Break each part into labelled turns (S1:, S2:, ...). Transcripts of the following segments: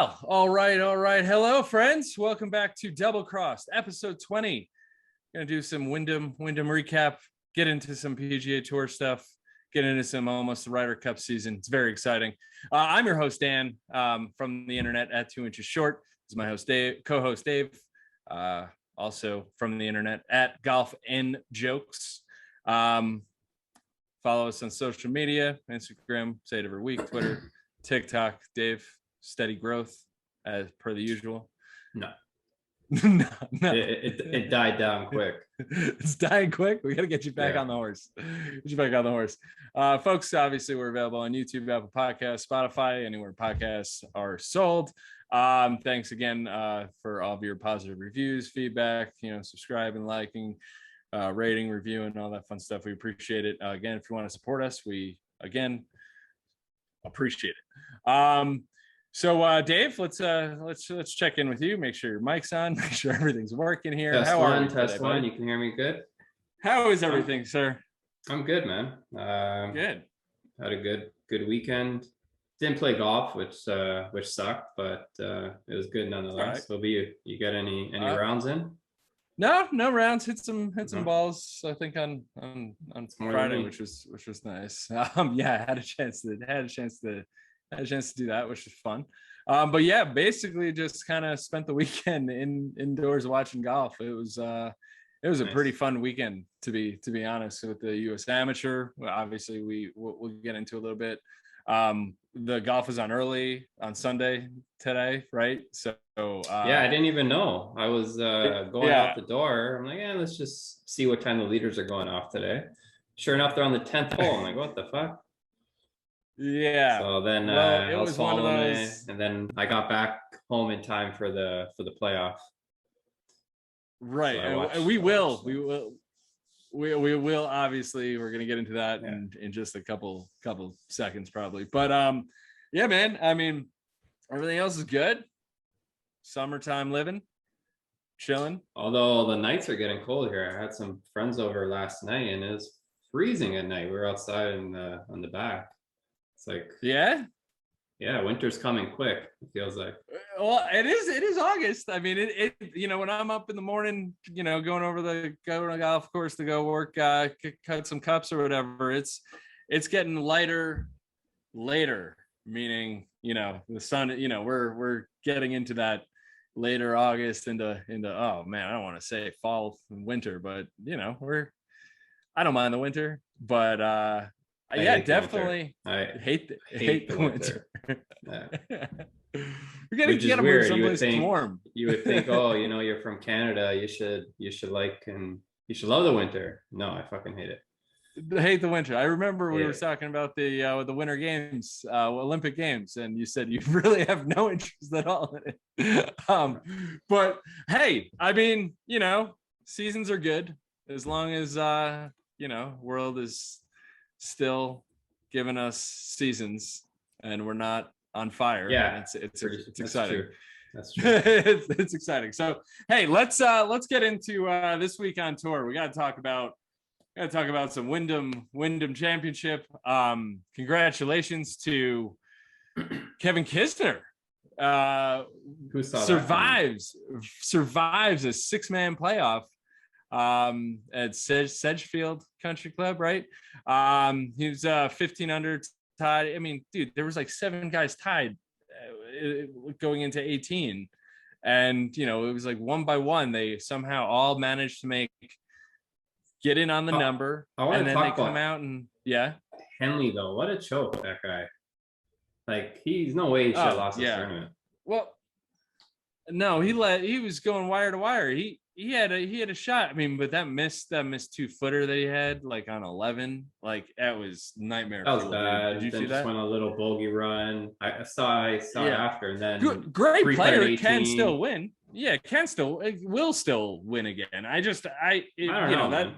S1: Well, all right. Hello, friends. Welcome back to Double Crossed, episode 20. Gonna do some Wyndham recap, get into some PGA Tour stuff, get into some almost the Ryder Cup season. It's very exciting. I'm your host, Dan, from the internet at 2 Inches Short. This is my host, Dave, co-host Dave, also from the internet at Golf and Jokes. Follow us on social media, Instagram, say it every week, Twitter, TikTok, Dave. Steady growth as per the usual.
S2: No.
S1: no.
S2: It died down quick.
S1: It's dying quick. We got to get you back on the horse. Get you back on the horse. Folks, obviously we're available on YouTube, Apple Podcasts, Spotify, anywhere podcasts are sold. Thanks again for all of your positive reviews, feedback, subscribing, liking, rating, reviewing, all that fun stuff. We appreciate it. Again, if you want to support us, we again appreciate it. So Dave, let's check in with you. Make sure your mic's on. Make sure everything's working here.
S2: Test one. You can hear me good.
S1: How is everything, sir?
S2: I'm good, man.
S1: Good.
S2: Had a good weekend. Didn't play golf, which sucked, but it was good nonetheless.
S1: Right.
S2: Will be you got any rounds in?
S1: No rounds. Hit some balls. I think on Friday, which was nice. I had a chance to do that, which was fun. But yeah, basically just kind of spent the weekend indoors watching golf. It was a nice. Pretty fun weekend to be honest, with the U.S. Amateur. Well, obviously we'll get into a little bit. The golf was on early on Sunday today, right? So
S2: yeah, I didn't even know. I was going out the door. I'm like, let's just see what time the leaders are going off today. Sure enough, they're on the 10th hole. I'm like, what the fuck?
S1: Yeah.
S2: So then I was following it, and then I got back home in time for the playoff.
S1: Right. So we will obviously, we're gonna get into that in just a couple seconds probably. But yeah, man. I mean, everything else is good. Summertime living, chilling.
S2: Although the nights are getting cold here. I had some friends over last night, and it was freezing at night. We were outside on the back. It's like winter's coming quick, it feels like.
S1: Well, it is August. I mean, it when I'm up in the morning, going to the golf course to go work, cut some cups or whatever, it's getting later, meaning the sun, we're getting into that later August into oh man, I don't want to say fall and winter, but I don't mind the winter, but definitely.
S2: I hate the winter.
S1: You're gonna get them someplace warm.
S2: You would think, you're from Canada. You should like and you should love the winter. No, I fucking hate it.
S1: I hate the winter. I remember we were talking about the Winter Games, Olympic Games, and you said you really have no interest at all in it. But hey, I mean, seasons are good as long as world is still giving us seasons and we're not on fire. It's exciting. That's true. It's exciting. So hey, let's get into this week on tour. We got to talk about some Wyndham Championship. Congratulations to Kevin Kisner,
S2: who
S1: survives a 6-man playoff at Sedgefield Country Club, right? He was 15 under tied. I mean, dude, there was like 7 guys tied going into 18, and it was like one by one they somehow all managed to get in on the number, and then they come out and
S2: Henley though, what a choke, that guy. Like, he's no way he should have lost this tournament.
S1: Well, no, he was going wire to wire. He had a shot. I mean, but that missed 2-footer that he had like on 11. Like, that was nightmare.
S2: That was bad. Did you see that? Just went a little bogey run. I saw it after, and then
S1: great player can still win. Yeah, will still win again. I don't know, that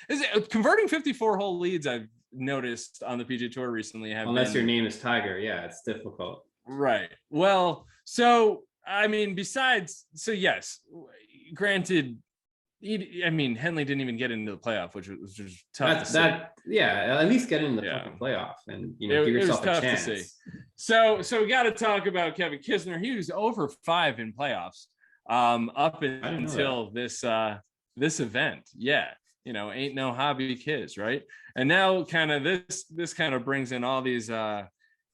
S1: is converting 54-hole leads. I've noticed on the PGA Tour recently.
S2: Unless your name is Tiger, it's difficult.
S1: Right. Well, so I mean, yes, granted, I mean, Henley didn't even get into the playoff, which was just tough.
S2: At least get in the fucking playoff and give yourself a chance.
S1: So we got to talk about Kevin Kisner. He was over 5 in playoffs up until this event. Yeah, ain't no hobby kids, right? And now kind of this kind of brings in all these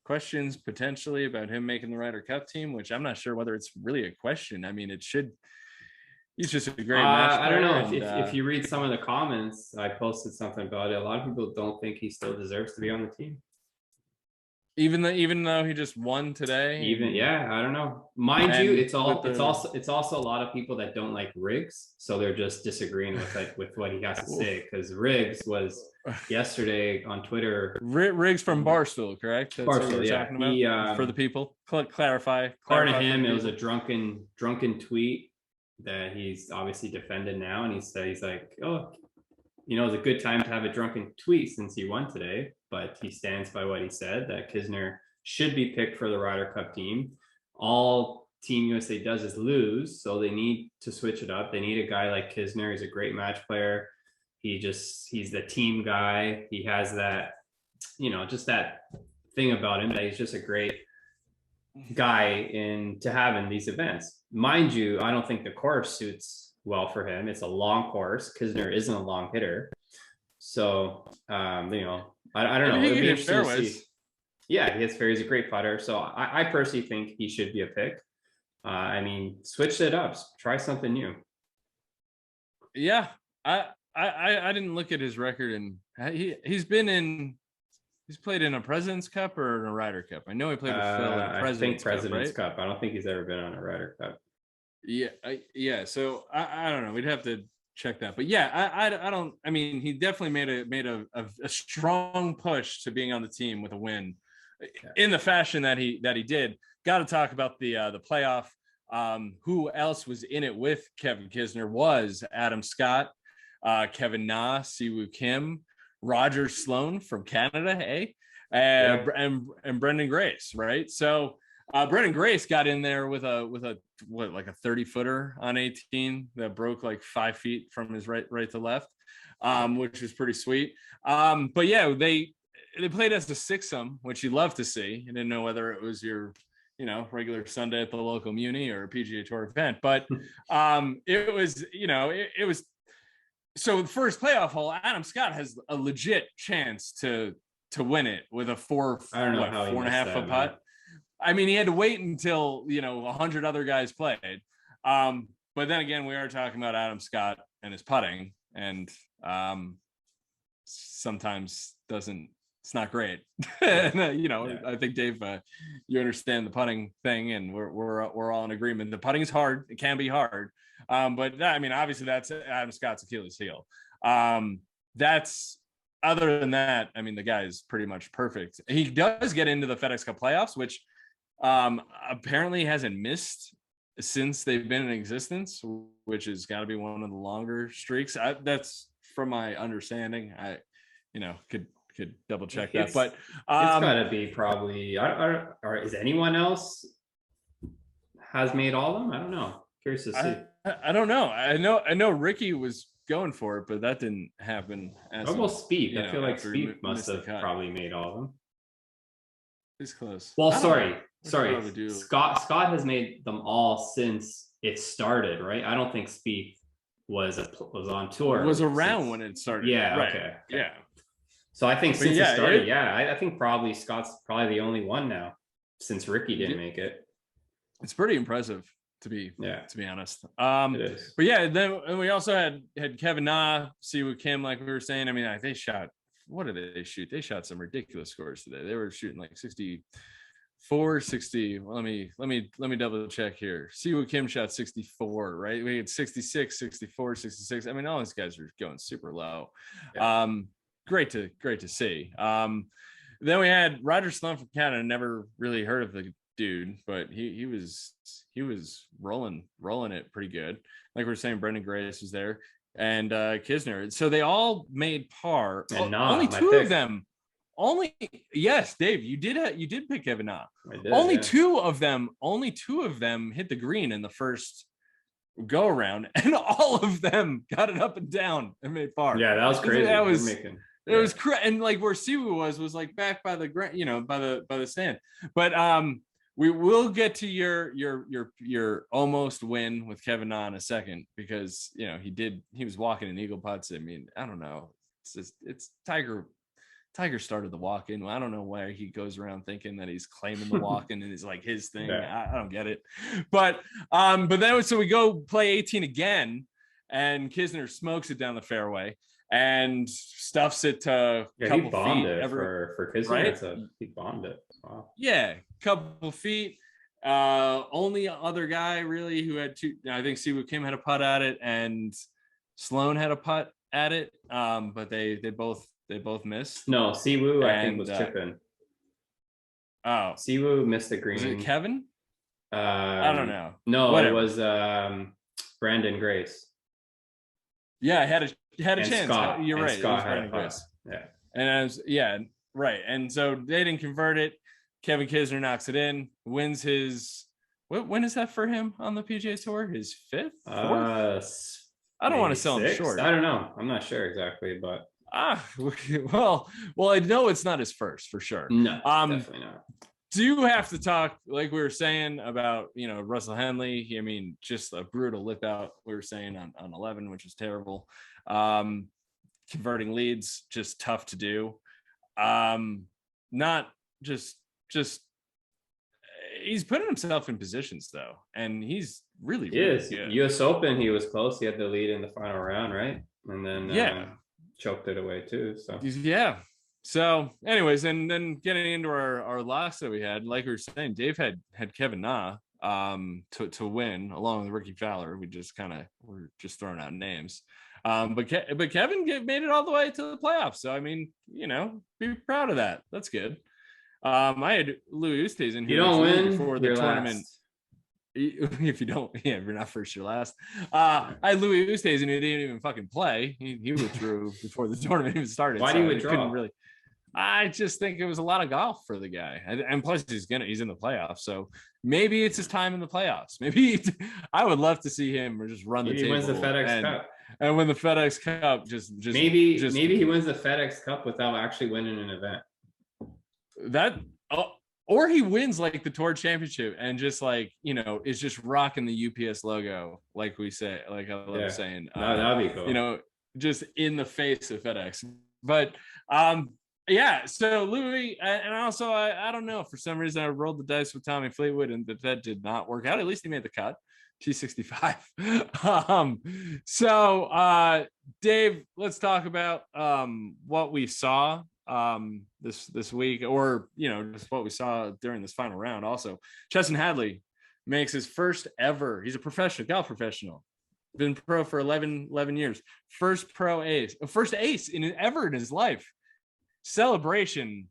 S1: questions potentially about him making the Ryder Cup team, which I'm not sure whether it's really a question. I mean, it should. He's just a great match player.
S2: I don't know if you read some of the comments. I posted something about it. A lot of people don't think he still deserves to be on the team,
S1: even though he just won today.
S2: I don't know. Mind you, it's also a lot of people that don't like Riggs, so they're just disagreeing with what he has to say, because Riggs was yesterday on Twitter.
S1: Riggs from Barstool, correct?
S2: That's Barstool, what we're
S1: talking about. For the people, clarify.
S2: According to him, it was a drunken tweet that he's obviously defended now, and he's like, oh, it's a good time to have a drunken tweet since he won today, but he stands by what he said, that Kisner should be picked for the Ryder Cup team. All Team USA does is lose, so they need to switch it up. They need a guy like Kisner. He's a great match player. He's the team guy. He has that, just that thing about him, that he's just a great guy to have in these events. Mind you, I don't think the course suits well for him. It's a long course. Kisner isn't a long hitter, so I don't know. It'd be interesting to see. Yeah, he has fair. He's a great putter. So I personally think he should be a pick. I mean, switch it up, try something new.
S1: Yeah, I didn't look at his record, and he's played in a President's Cup or in a Ryder Cup. I know he played with Phil in a
S2: President's Cup. I don't think he's ever been on a Ryder Cup.
S1: Yeah. So I don't know. We'd have to check that. But yeah, I don't. I mean, he definitely made a strong push to being on the team with a win, in the fashion that he did. Got to talk about the playoff. Who else was in it with Kevin Kisner was Adam Scott, Kevin Na, Siwoo Kim, Roger Sloan from Canada, and Brendan Grace, right? So Brendan Grace got in there with a 30-footer on 18 that broke like 5 feet from his right to left, which was pretty sweet. But yeah, they played as a sixsome, which you love to see. You didn't know whether it was your regular Sunday at the local Muni or a PGA Tour event, but it was. So the first playoff hole, Adam Scott has a legit chance to win it with a 4.5 foot putt. I mean, he had to wait until 100 other guys played. But then again, we are talking about Adam Scott and his putting, and sometimes it's not great. I think Dave, you understand the putting thing, and we're all in agreement. The putting is hard. It can be hard. But I mean, obviously that's Adam Scott's Achilles heel. That's other than that, I mean, the guy is pretty much perfect. He does get into the FedEx Cup playoffs, which apparently hasn't missed since they've been in existence, which has got to be one of the longer streaks. That's from my understanding. I could double check that, but
S2: it's got to be probably. Or is anyone else has made all of them? I don't know. Curious to see.
S1: I don't know. I know Rickie was going for it, but that didn't happen.
S2: Almost Spieth. I feel like Spieth must have probably made all of them.
S1: He's close.
S2: Well, sorry. Scott has made them all since it started, right? I don't think Spieth was on tour.
S1: It was around when it started.
S2: Yeah.
S1: Right.
S2: Okay.
S1: Yeah.
S2: So I think since it started, I think probably Scott's probably the only one now since Rickie didn't make it.
S1: It's pretty impressive to be honest.
S2: It is.
S1: But yeah, then we also had Kevin Na, Siwoo Kim, like we were saying. I mean, they shot. What did they shoot? They shot some ridiculous scores today. They were shooting like 64, 60. Well, let me double check here. Siwoo Kim shot 64, right? We had 66, 64, 66. I mean, all these guys are going super low. Yeah. Great to see. Then we had Roger Sloan from Canada. Never really heard of the dude, but he was rolling it pretty good. Like we were saying, Brendan Grace was there, and Kisner. So they all made par. And only two of them. Dave, you did pick Kevin Na. Only two of them hit the green in the first go around, and all of them got it up and down and made par.
S2: Yeah, that was crazy.
S1: That was it was and like where Siwoo was like back by the by the stand. But we will get to your almost win with Kevin Na in a second, because he was walking in eagle putts. I mean, I don't know. It's Tiger. Tiger started the walk-in. I don't know why he goes around thinking that he's claiming the walk-in and it's like his thing. Yeah. I don't get it. But then so we go play 18 again, and Kisner smokes it down the fairway and stuffs it to a couple feet.
S2: For Kisner, right? He bombed it. Wow.
S1: Yeah, couple feet. Only other guy really who had two. I think Siwoo Kim had a putt at it, and Sloan had a putt at it. But they both missed.
S2: No, Siwoo I think was chipping.
S1: Oh,
S2: Siwoo missed the green.
S1: Was it Kevin? I don't know.
S2: No, whatever. It was Brandon Grace.
S1: Yeah, I had a chance.
S2: Scott,
S1: You're right.
S2: Scott had a putt. Yeah.
S1: And right. And so they didn't convert it. Kevin Kisner knocks it in, wins his. When is that for him on the PGA Tour? His fifth? Fourth? I don't want to sell him short.
S2: I don't know. I'm not sure exactly, but
S1: well, I know it's not his first for sure.
S2: No, definitely not.
S1: Do have to talk, like we were saying about Russell Henley. I mean, just a brutal lip out. We were saying on 11, which was terrible. Converting leads, just tough to do. Not just he's putting himself in positions though, and he's really good.
S2: US Open, he was close. He had the lead in the final round, right? And then choked it away too.
S1: So anyways, and then getting into our loss that we had, like we were saying, Dave had Kevin Na to win along with Rickie Fowler. We're just throwing out names. But Kevin made it all the way to the playoffs. So I mean, be proud of that. That's good. I had Louis Oosthuizen.
S2: You don't win
S1: before the tournament.
S2: Last.
S1: If you don't, if you're not first, you're last. I had Louis Oosthuizen who didn't even fucking play. He withdrew before the tournament even started.
S2: Why do you withdraw?
S1: I just think it was a lot of golf for the guy, and plus he's in the playoffs, so maybe it's his time in the playoffs. Maybe I would love to see him or just run the table.
S2: He wins the FedEx Cup,
S1: and win the FedEx Cup. Just
S2: maybe he wins the FedEx Cup without actually winning an event.
S1: Or he wins like the Tour Championship and just is just rocking the UPS logo, like we say, like I love saying.
S2: That'd be cool.
S1: Just in the face of FedEx. But so Louis, and also I don't know, for some reason I rolled the dice with Tommy Fleetwood and that did not work out. At least he made the cut. T65. So Dave, let's talk about what we saw this week, or just what we saw during this final round. Also, Chesson Hadley makes his first ever. He's a golf professional, been pro for 11 years. First ace ever in his life. Celebration,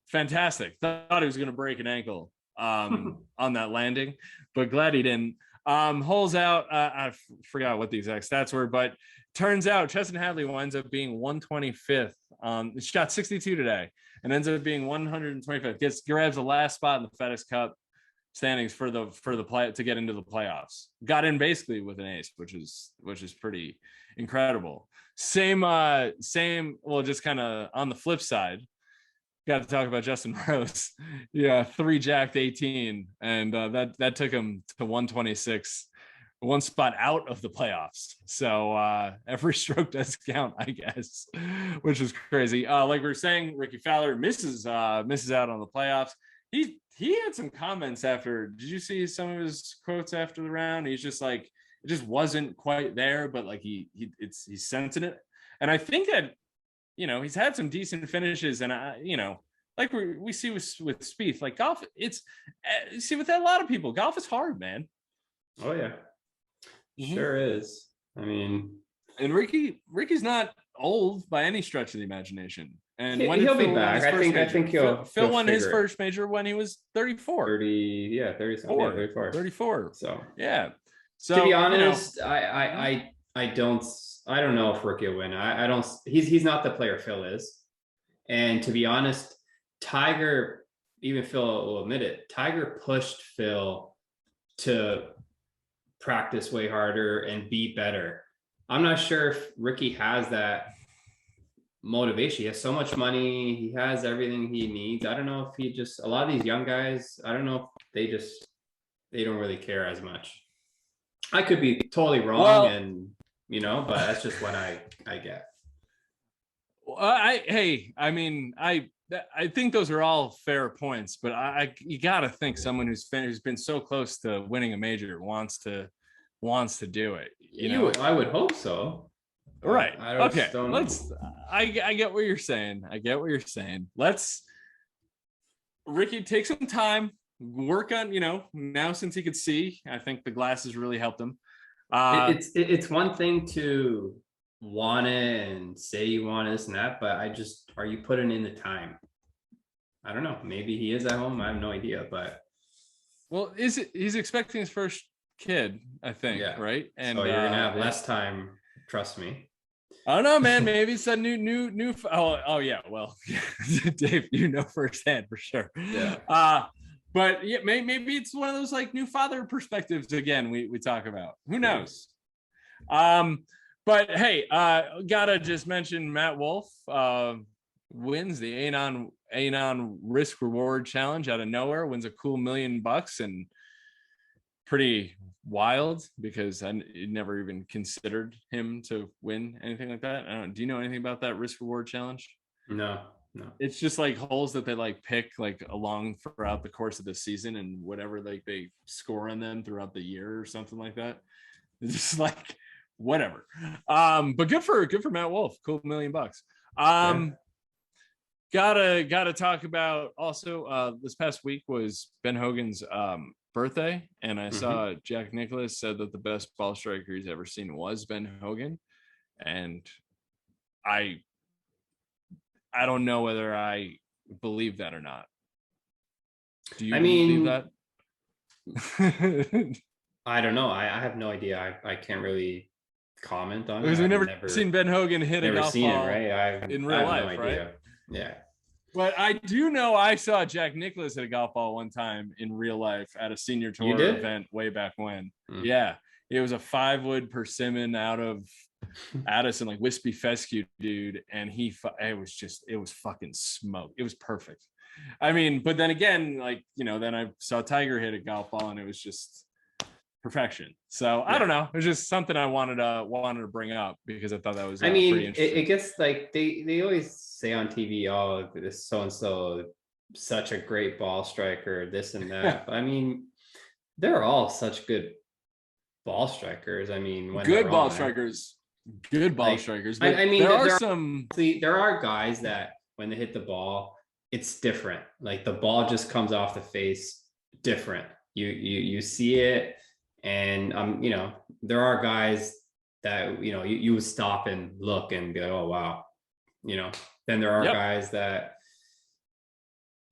S1: fantastic. Thought he was going to break an ankle on that landing, but glad he didn't. Holes out. I forgot what the exact stats were, but turns out Chesson Hadley winds up being 125th. Shot 62 today and ends up being 125th. Grabs the last spot in the FedEx Cup standings for the play to get into the playoffs. Got in basically with an ace, which is pretty incredible. Same. Well, just kind of on the flip side, got to talk about Justin Rose. 3 jacked 18, and that took him to 126. One spot out of the playoffs. So every stroke does count, I guess, which is crazy. Like we were saying, Rickie Fowler misses out on the playoffs. He had some comments after. Did you see some of his quotes after the round? He's just like, it just wasn't quite there, but like he's sensing it. And I think that, he's had some decent finishes, and like we see with Spieth, like golf, it's see with a lot of people, golf is hard, man.
S2: Oh yeah. Sure is. I mean,
S1: and Rickie's not old by any stretch of the imagination. And
S2: he'll be back. I think
S1: Phil won his first major when he was 34.
S2: 34. So
S1: yeah. So
S2: to be honest, I don't know if Rickie will win. I don't. He's not the player Phil is. And to be honest, Tiger, even Phil will admit it, Tiger pushed Phil to practice way harder and be better. I'm not sure if Rickie has that motivation. He has so much money. He has everything he needs. I don't know if he just, a lot of these young guys, I don't know if they don't really care as much. I could be totally wrong, and but that's just what I get.
S1: I think those are all fair points, but you got to think someone who's been so close to winning a major wants to do it.
S2: I would hope so.
S1: Right. Okay. I get what you're saying. Let's Rickie take some time, work on, now since he could see, I think the glasses really helped him.
S2: It's one thing to want it and say you want this and that, but are you putting in the time? I don't know. Maybe he is at home. I have no idea, but
S1: he's expecting his first kid, I think, right?
S2: And so you're gonna have less time, trust me.
S1: I don't know, man. Maybe it's a new. Oh yeah. Well, Dave, firsthand for sure.
S2: Yeah.
S1: But yeah, maybe it's one of those like new father perspectives again. We talk about. Who knows? But hey, gotta just mention Matt Wolff wins the Anon Risk Reward Challenge out of nowhere. Wins a cool $1 million and pretty wild because I never even considered him to win anything like that. Do you know anything about that Risk Reward Challenge?
S2: No.
S1: It's just like holes that they like pick like along throughout the course of the season, and whatever like they score on them throughout the year or something like that. It's just like whatever. But good for Matt Wolff. Cool $1 million. Gotta talk about also this past week was Ben Hogan's birthday, and I saw Jack Nicklaus said that the best ball striker he's ever seen was Ben Hogan, and I don't know whether I believe that or not. Do you believe that?
S2: I don't know. I have no idea. I can't really comment on it.
S1: Because we've never seen Ben Hogan hit a golf ball in real life, right?
S2: Yeah.
S1: But I do know I saw Jack Nicklaus hit a golf ball one time in real life at a senior tour event way back when. Yeah. It was a 5-wood persimmon out of Addison, like wispy fescue dude, and it was fucking smoke. It was perfect. I mean, but then again, like then I saw Tiger hit a golf ball and it was just perfection. So I don't know, it was just something I wanted to bring up because I thought that was pretty interesting.
S2: It gets like they always say on TV, oh, this so and so such a great ball striker, this and that. But I mean, they're all such good ball strikers. I mean, when
S1: good ball strikers. Good ball strikers. But I mean,
S2: there are guys that when they hit the ball, it's different. Like the ball just comes off the face different. You see it, and there are guys that you would stop and look and be like, oh wow, Then there are guys that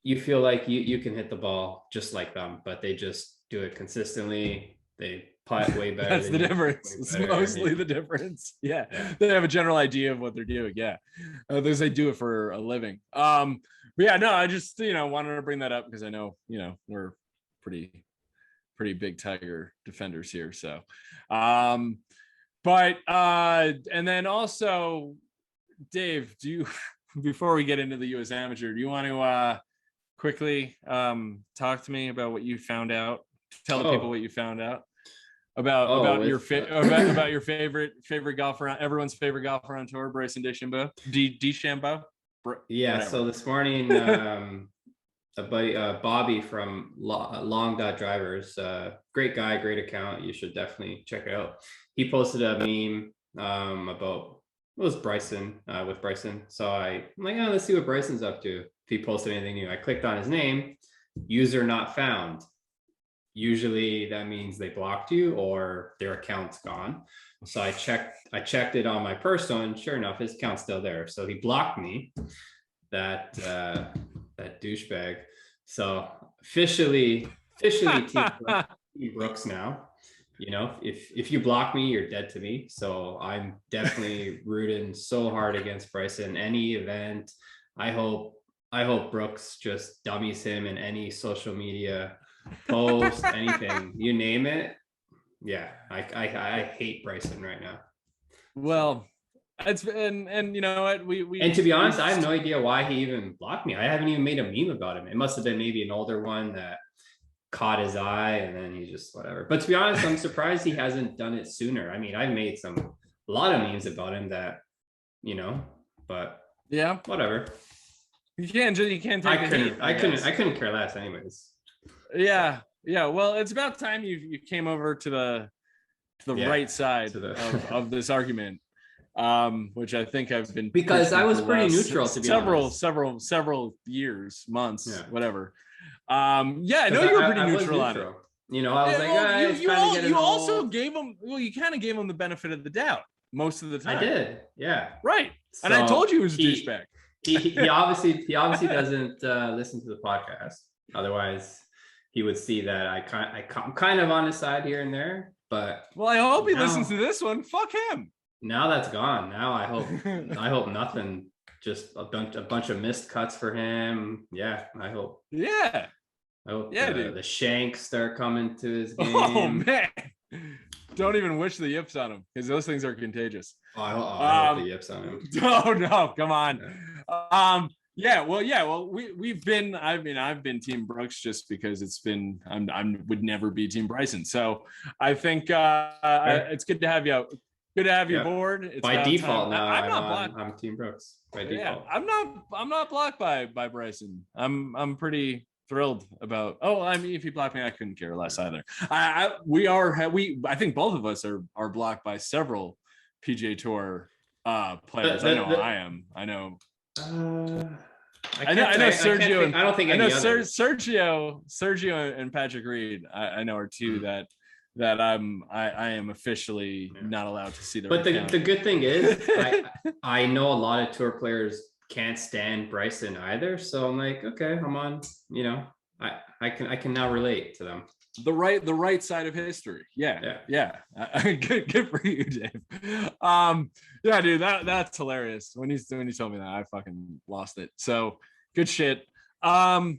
S2: you feel like you can hit the ball just like them, but they just do it consistently. They putt way better.
S1: That's the difference. It's mostly the difference. Yeah. They have a general idea of what they're doing. Yeah. Those they do it for a living. But yeah, no, I just wanted to bring that up because I know we're pretty big Tiger defenders here. So but and then also, Dave, before we get into the US Amateur, do you want to quickly talk to me about what you found out? Tell the people what you found out about your favorite golfer, everyone's favorite golfer on tour, Bryson DeChambeau. DeChambeau.
S2: Yeah. So this morning, a buddy, Bobby from Long Dot Drivers, great guy, great account. You should definitely check it out. He posted a meme about it was Bryson with Bryson. So I'm like, oh, let's see what Bryson's up to. If he posted anything new, I clicked on his name, user not found. Usually that means they blocked you or their account's gone. So I checked it on my personal, and sure enough, his account's still there. So he blocked me, that douchebag. So officially Team Brooks now. If you block me, you're dead to me. So I'm definitely rooting so hard against Bryson. Any event, I hope Brooks just dummies him in any social media post, anything, you name it. Yeah, I hate Bryson right now.
S1: Well, it's and you know what, we
S2: and to be honest, I have no idea why he even blocked me. I haven't even made a meme about him. It must have been maybe an older one that caught his eye and then he just whatever. But to be honest, I'm surprised he hasn't done it sooner. I mean, I've made a lot of memes about him that, you know, but
S1: yeah,
S2: whatever.
S1: You can't take
S2: I couldn't care less anyways.
S1: Yeah. Well, it's about time you came over to the right side of this argument. Which I think I've been,
S2: because I was pretty neutral to be honest.
S1: several years, months, whatever. I know you were pretty neutral on it.
S2: You know, I was
S1: you also gave him, you kind of gave him the benefit of the doubt most of the time.
S2: I did, yeah,
S1: right. So and I told you he was a douchebag.
S2: He obviously doesn't listen to the podcast. Otherwise, he would see that I'm kind of on his side here and there. But
S1: I hope he listens to this one. Fuck him.
S2: Now that's gone. Now I hope nothing. Just a bunch of missed cuts for him. Yeah, I hope.
S1: Yeah.
S2: I hope the shanks start coming to his game.
S1: Oh man. Don't even wish the yips on him because those things are contagious.
S2: I hope the yips on him.
S1: Oh no, come on. We've been. I've been Team Brooks just because it's been. I would never be Team Bryson. So I think it's good to have you. Good to have you aboard. It's
S2: by default now. I'm Team Brooks by default. Yeah,
S1: I'm not blocked by Bryson. I'm pretty thrilled about. I mean, if you block me, I couldn't care less either. I think both of us are blocked by several PGA Tour players. I know. I know Sergio. I don't think. I know Sergio and Patrick Reed. I know are two that I am officially not allowed to see their.
S2: But the good thing is, I know a lot of tour players can't stand Bryson either. So I'm like, okay, I'm on. You know, I can now relate to them.
S1: The right side of history. Yeah. Good for you, Dave. Yeah, dude, that's hilarious. When you told me that, I fucking lost it. So good shit. All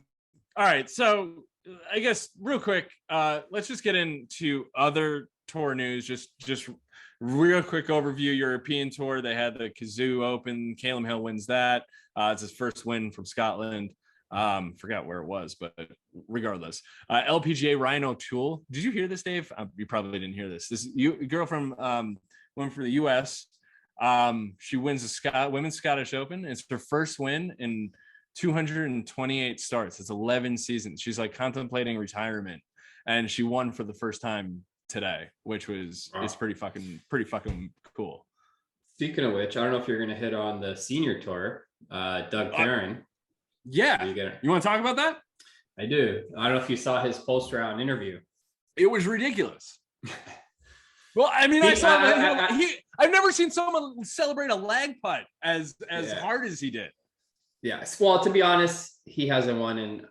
S1: right, so I guess real quick, let's just get into other tour news. Just real quick overview. European Tour, they had the Kazoo Open. Callum Hill wins that. It's his first win from Scotland. Forgot where it was, but regardless, LPGA Ryan O'Toole. Did you hear this, Dave? You probably didn't hear this. This girl from went for the US. She wins the Women's Scottish Open. It's her first win in 228 starts. It's 11 seasons. She's like contemplating retirement, and she won for the first time today, which was it's pretty fucking cool.
S2: Speaking of which, I don't know if you're gonna hit on the senior tour. Doug Barron.
S1: Yeah, you want to talk about that?
S2: I do. I don't know if you saw his post-round interview.
S1: It was ridiculous. Well, I mean, I've never seen someone celebrate a lag putt as hard as he did.
S2: Yes. Well, to be honest, he hasn't won in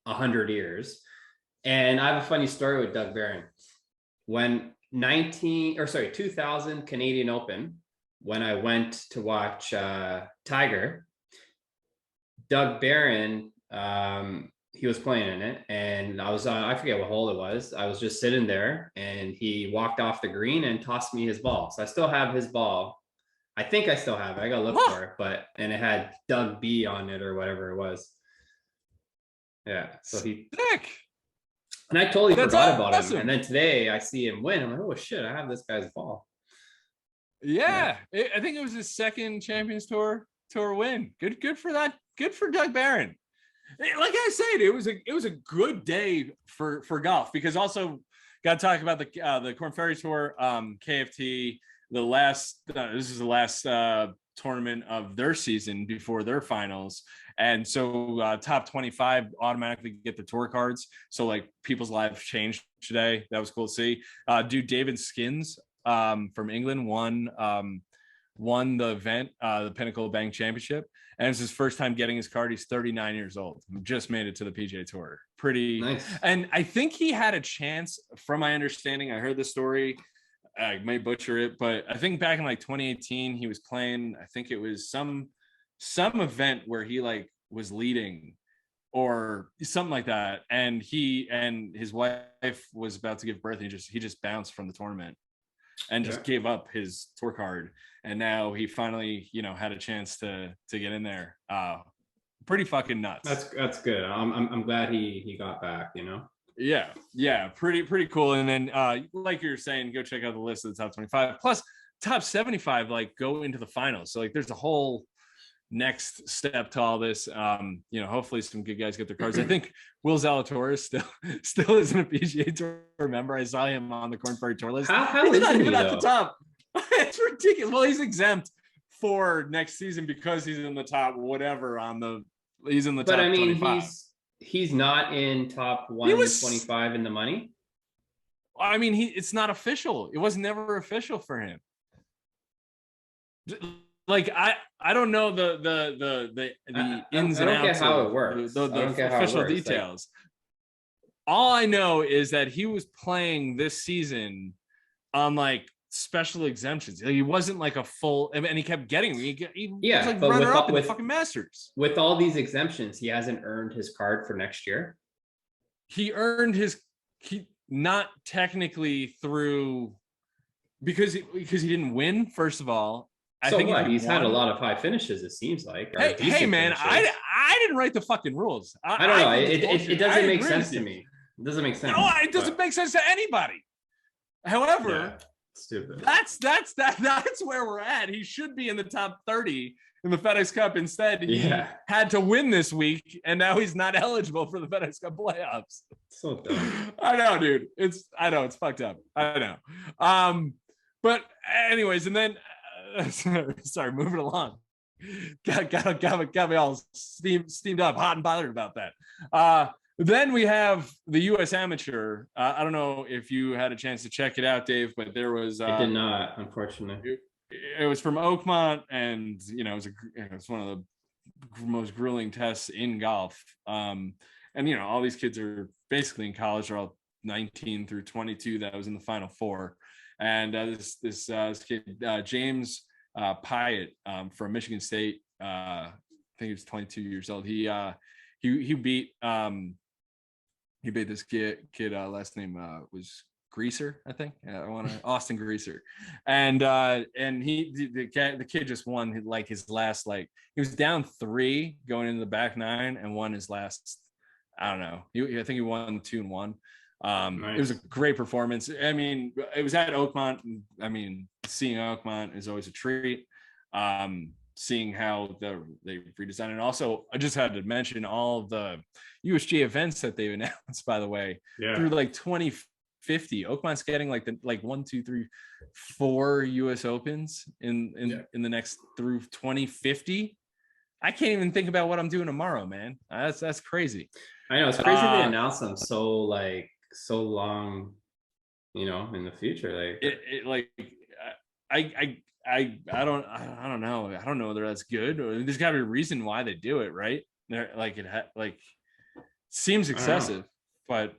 S2: 100 years. And I have a funny story with Doug Barron. When 2000 Canadian Open, when I went to watch Tiger, Doug Barron, he was playing in it, and I was I forget what hole it was. I was just sitting there, and he walked off the green and tossed me his ball. So I still have his ball. I think I still have it. I gotta look for it, and it had Doug B on it or whatever it was. Yeah, so
S1: sick.
S2: And I totally forgot about him. And then today I see him win. I'm like, oh shit, I have this guy's ball.
S1: Yeah. I think it was his second Champions Tour win. Good for that. Good for Doug Barron. Like I said, it was a good day for golf, because also got to talk about the Korn Ferry Tour, KFT. This is the last tournament of their season before their finals, and so top 25 automatically get the tour cards. So like people's lives changed today. That was cool to see. Dude, David Skins from England won the event, the Pinnacle Bank Championship, and it's his first time getting his card. He's 39 years old. Just made it to the PGA Tour. Pretty nice. And I think he had a chance, from my understanding. I heard the story. I may butcher it, but I think back in like 2018, he was playing. I think it was some event where he like was leading, or something like that. And he and his wife was about to give birth, and he just bounced from the tournament and just gave up his tour card. And now he finally, had a chance to get in there. Pretty fucking nuts.
S2: That's good. I'm glad he got back,
S1: Yeah, pretty cool. And then like you're saying, go check out the list of the top 25 plus top 75, like go into the finals. So like there's a whole next step to all this. Hopefully some good guys get their cards. I think Will Zalatoris still isn't a PGA Tour member. I saw him on the Korn Ferry Tour list.
S2: How
S1: he's
S2: is
S1: not
S2: he,
S1: even
S2: though?
S1: at the top. It's ridiculous. Well, he's exempt for next season because he's in the top whatever he's in the top 25.
S2: He's not in top 125 in the money.
S1: I mean, it's not official. It was never official for him. Like I don't know the ins and outs.
S2: I don't get how it works.
S1: The official details. All I know is that he was playing this season on like special exemptions. He wasn't like a full, and he kept getting. He was like runner up in the fucking Masters.
S2: With all these exemptions, he hasn't earned his card for next year.
S1: He earned not technically through because he didn't win. First of all. I think
S2: he's had a lot of high finishes, it seems like.
S1: Hey man, I didn't write the fucking rules.
S2: I don't know. It doesn't make sense to me. It doesn't make sense.
S1: No, it doesn't make sense to anybody. However,
S2: stupid.
S1: That's where we're at. He should be in the top 30 in the FedEx Cup. Instead, he had to win this week, and now he's not eligible for the FedEx Cup playoffs.
S2: So dumb.
S1: I know, dude. It's fucked up. I know. But anyways, and then. Sorry, moving along. Got me all steamed up, hot and bothered about that. Then we have the U.S. Amateur. I don't know if you had a chance to check it out, Dave, but there was.
S2: I did not, unfortunately.
S1: It was from Oakmont, and it was one of the most grueling tests in golf. And all these kids are basically in college. They're all 19 through 22. That was in the Final Four. And this kid, James Pyatt from Michigan State, I think he was 22 years old. He beat this kid. Last name was Greaser, I think. Austin Greaser, and the kid just won like his last, like he was down 3 going into the back 9 and won his last. I don't know. I think he won 2 and 1. Nice. It was a great performance. I mean, it was at Oakmont. I mean, seeing Oakmont is always a treat. Seeing how they redesigned it. And also, I just had to mention all of the USG events that they've announced, by the way, through like 2050. Oakmont's getting like 1, 2, 3, 4 US Opens in the next through 2050. I can't even think about what I'm doing tomorrow, man. That's crazy.
S2: I know, it's crazy they announce them so long, in the future. Like
S1: I don't know. I don't know whether that's good or there's got to be a reason why they do it, right? They're like seems excessive, but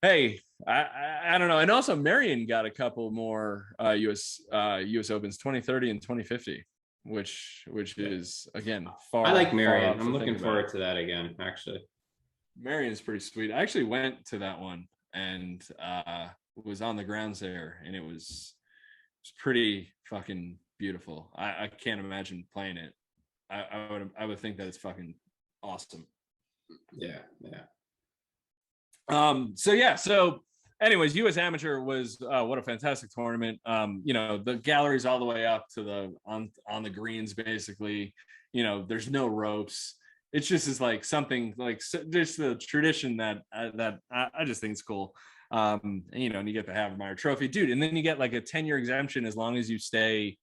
S1: hey, I don't know. And also Marion got a couple more US Opens, 2030 and 2050, which is again far.
S2: I like Marion. I'm looking forward to that again, actually.
S1: Marion's pretty sweet. I actually went to that one and was on the grounds there, and it was pretty fucking beautiful. I can't imagine playing it. I would think that it's fucking awesome.
S2: Yeah.
S1: So anyways, US Amateur was what a fantastic tournament. The gallery's all the way up to on the greens, basically. There's no ropes. It's just is like something like just the tradition that I just think it's cool. And you get the Havermeyer Trophy, dude, and then you get like a 10-year exemption as long as you stay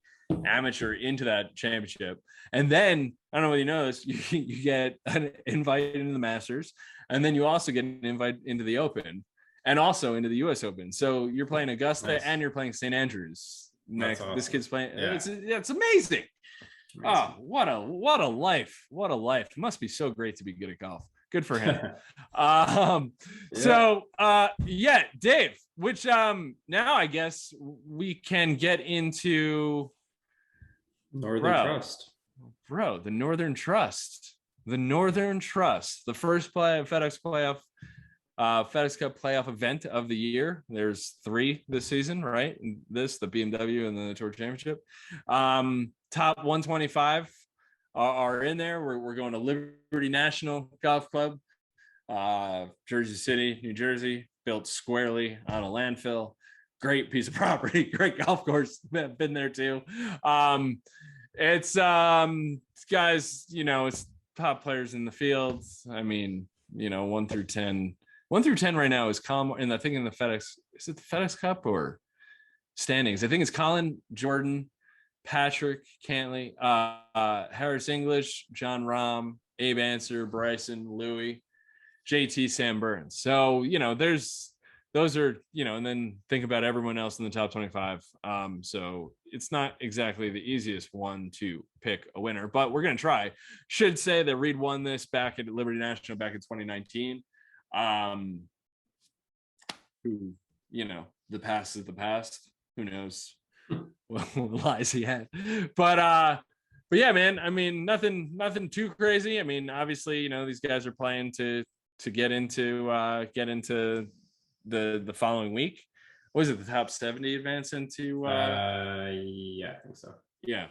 S1: amateur into that championship. And then I don't know whether you know this, you get an invite into the Masters, and then you also get an invite into the Open and also into the US Open. So you're playing Augusta and you're playing St. Andrews next. Awesome. This kid's playing. Yeah. It's amazing. Oh, what a life. What a life. It must be so great to be good at golf. Good for him. So Dave, which now I guess we can get into
S2: Northern Trust.
S1: Bro, the Northern Trust. the Northern Trust, the first FedEx Cup playoff event of the year. There's 3 this season, right? The BMW, and then the Tour Championship. Top 125 are in there. We're going to Liberty National Golf Club, Jersey City, New Jersey, built squarely on a landfill. Great piece of property, great golf course. Been there too. It's guys, it's top players in the field. I mean, 1 through 10. 1 through 10 right now is Colin, and I think in the FedEx, is it the FedEx Cup or standings? I think it's Colin, Jordan, Patrick Cantley, Harris English, John Rahm, Abe Answer, Bryson, Louis, JT, Sam Burns. So, those are, and then think about everyone else in the top 25. So it's not exactly the easiest one to pick a winner, but we're going to try. Should say that Reed won this back at Liberty National back in 2019. Who, the past is the past. Who knows what lies he had, but yeah, man, I mean, nothing too crazy. I mean, obviously, these guys are playing to get into the following week. What was it, the top 70 advance into
S2: yeah, I think so.
S1: Yeah.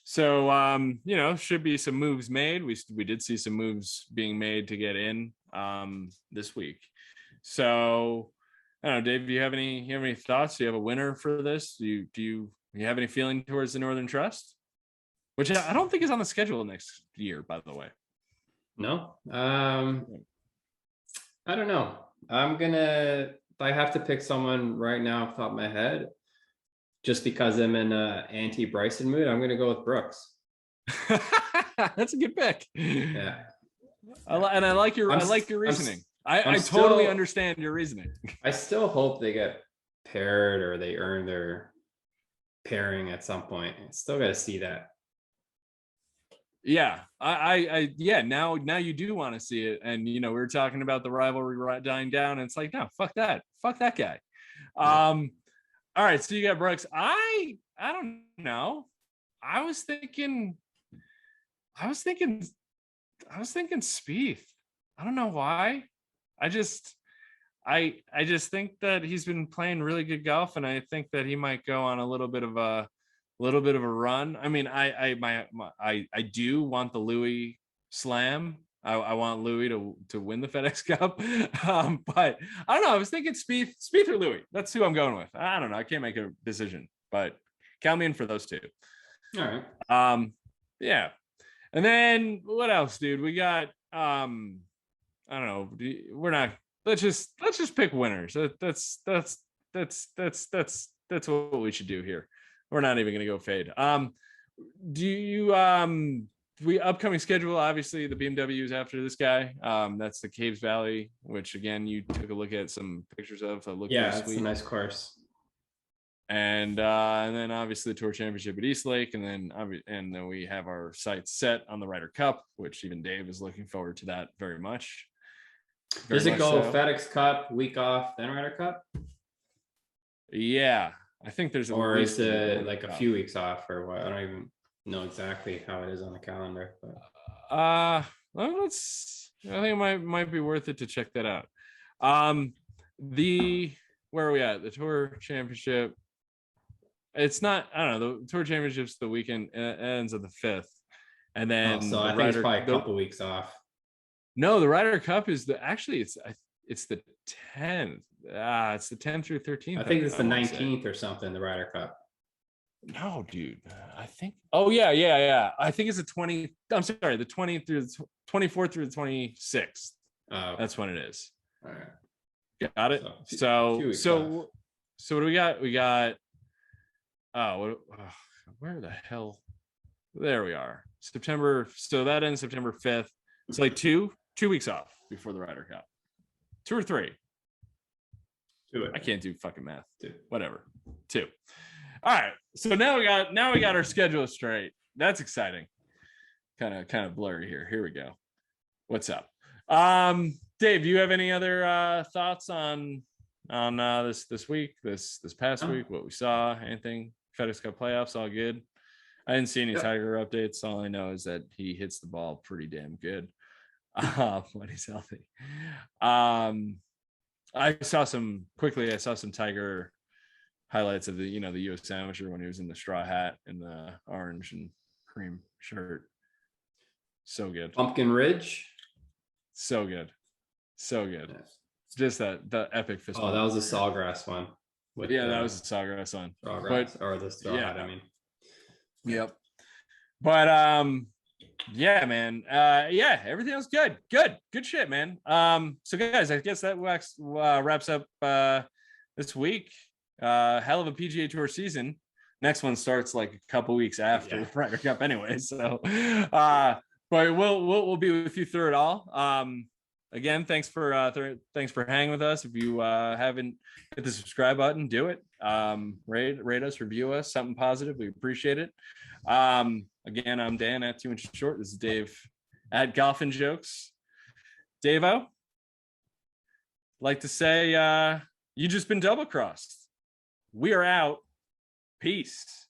S1: So should be some moves made. We did see some moves being made to get in this week. So I don't know, Dave, do you have any thoughts? Do you have a winner for this? Do you have any feeling towards the Northern Trust? Which I don't think is on the schedule next year, by the way.
S2: No. I don't know. If I have to pick someone right now off the top of my head, just because I'm in an anti-Bryson mood, I'm gonna go with Brooks.
S1: That's a good pick.
S2: Yeah.
S1: I like your reasoning. I totally understand your reasoning.
S2: I still hope they get paired or they earn their pairing at some point. I still got to see that.
S1: Yeah, now you do want to see it. And we were talking about the rivalry dying down, and it's like, no, fuck that guy. All right, so you got Brooks. I don't know. I was thinking Spieth. I don't know why. I just think that he's been playing really good golf, and I think that he might go on a little bit of a run. I mean, I do want the Louis Slam. I want Louis to win the FedEx Cup. But I don't know. I was thinking Spieth or Louis. That's who I'm going with. I don't know. I can't make a decision, but count me in for those two.
S2: All right.
S1: Yeah. And then what else, dude? We got I don't know. We're not. Let's just pick winners. That's what we should do here. We're not even going to go fade. Do you upcoming schedule? Obviously, the BMW is after this guy. That's the Caves Valley, which again you took a look at some pictures of.
S2: Yeah, it's a nice course.
S1: And then obviously the Tour Championship at East Lake, and then we have our sights set on the Ryder Cup, which even Dave is looking forward to that very much.
S2: Does it go FedEx Cup, week off, then Ryder Cup?
S1: Yeah, I think there's
S2: or is it like a few weeks off or what? I don't even know exactly how it is on the calendar. But
S1: I think it might be worth it to check that out. Where are we at? The Tour Championship. It's not. I don't know. The Tour Championship's the weekend. It ends on the 5th, and then
S2: so I think it's probably a couple weeks off.
S1: No, the Ryder Cup is it's the 10th. It's the 10th through 13th.
S2: I think it's the 19th or something, the Ryder Cup.
S1: No, dude. I think. Oh, yeah. I think it's the 20th. I'm sorry, the 20th through the 24th through the 26th. That's when it is.
S2: All right.
S1: Got it. So what do we got? We got where the hell? There we are. September. So that ends September 5th. It's like two weeks off before the Ryder Cup. 2 or 3.
S2: 2.
S1: I can't do fucking math.
S2: 2.
S1: Whatever. 2. All right. So now we got our schedule straight. That's exciting. Kind of blurry here. Here we go. What's up? Dave, do you have any other thoughts on this week, this past week, what we saw, anything? FedEx Cup playoffs, all good. I didn't see any Tiger updates. All I know is that he hits the ball pretty damn good when he's healthy. I saw some Tiger highlights of the U.S. Amateur when he was in the straw hat and the orange and cream shirt. So good.
S2: Pumpkin Ridge.
S1: So good. Yes. Just the epic fist.
S2: Oh, that was a Sawgrass one.
S1: That was a Sawgrass one.
S2: Or the straw hat, I mean.
S1: Yep. But yeah, man. Everything was good. Good shit, man. So guys, I guess that wraps up this week. Hell of a PGA Tour season. Next one starts like a couple weeks after the Ryder Cup anyway. So but we'll be with you through it all. Again, thanks for hanging with us. If you haven't hit the subscribe button, do it. Rate us, review us, something positive. We appreciate it. Again, I'm Dan at 2 Inches Short. This is Dave at Golf and Jokes. Dave-O, like to say you just been double crossed. We are out. Peace.